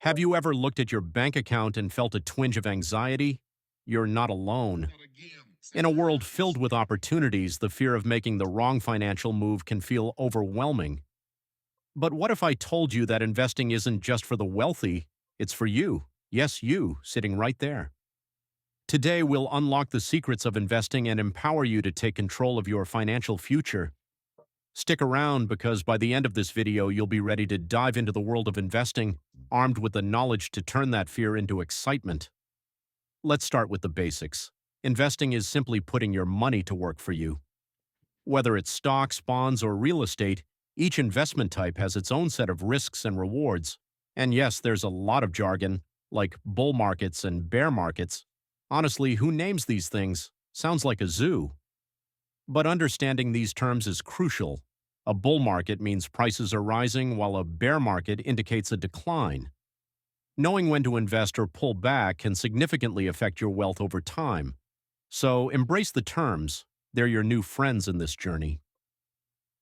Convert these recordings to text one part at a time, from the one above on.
Have you ever looked at your bank account and felt a twinge of anxiety? You're not alone. In a world filled with opportunities, the fear of making the wrong financial move can feel overwhelming. But what if I told you that investing isn't just for the wealthy, it's for you? Yes, you, sitting right there. Today, we'll unlock the secrets of investing and empower you to take control of your financial future. Stick around because by the end of this video, you'll be ready to dive into the world of investing, armed with the knowledge to turn that fear into excitement. Let's start with the basics. Investing is simply putting your money to work for you. Whether it's stocks, bonds, or real estate, each investment type has its own set of risks and rewards. And yes, there's a lot of jargon, like bull markets and bear markets. Honestly, who names these things? Sounds like a zoo. But understanding these terms is crucial. A bull market means prices are rising, while a bear market indicates a decline. Knowing when to invest or pull back can significantly affect your wealth over time. So embrace the terms. They're your new friends in this journey.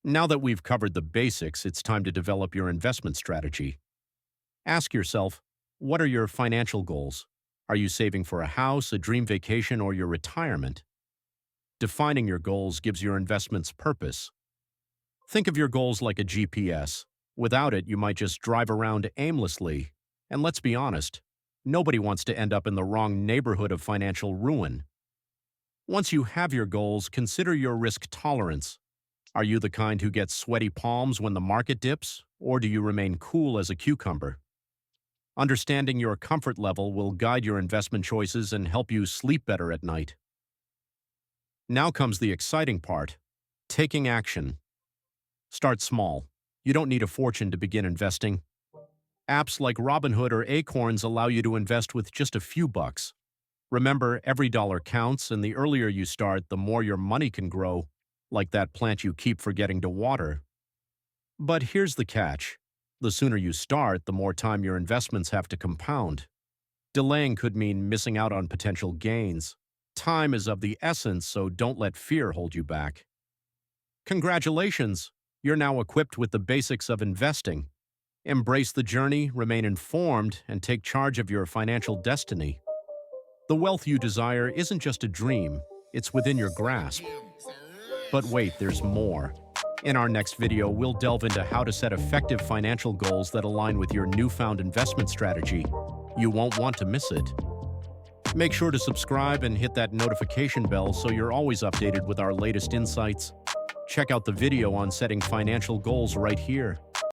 Now that we've covered the basics, it's time to develop your investment strategy. Ask yourself, what are your financial goals? Are you saving for a house, a dream vacation, or your retirement? Defining your goals gives your investments purpose. Think of your goals like a GPS. Without it, you might just drive around aimlessly. And let's be honest, nobody wants to end up in the wrong neighborhood of financial ruin. Once you have your goals, consider your risk tolerance. Are you the kind who gets sweaty palms when the market dips, or do you remain cool as a cucumber? Understanding your comfort level will guide your investment choices and help you sleep better at night. Now comes the exciting part, taking action. Start small. You don't need a fortune to begin investing. Apps like Robinhood or Acorns allow you to invest with just a few bucks. Remember, every dollar counts, and the earlier you start, the more your money can grow, like that plant you keep forgetting to water. But here's the catch. The sooner you start, the more time your investments have to compound. Delaying could mean missing out on potential gains. Time is of the essence, so don't let fear hold you back. Congratulations! You're now equipped with the basics of investing. Embrace the journey, remain informed, and take charge of your financial destiny. The wealth you desire isn't just a dream, it's within your grasp. But wait, there's more. In our next video, we'll delve into how to set effective financial goals that align with your newfound investment strategy. You won't want to miss it. Make sure to subscribe and hit that notification bell so you're always updated with our latest insights. Check out the video on setting financial goals right here.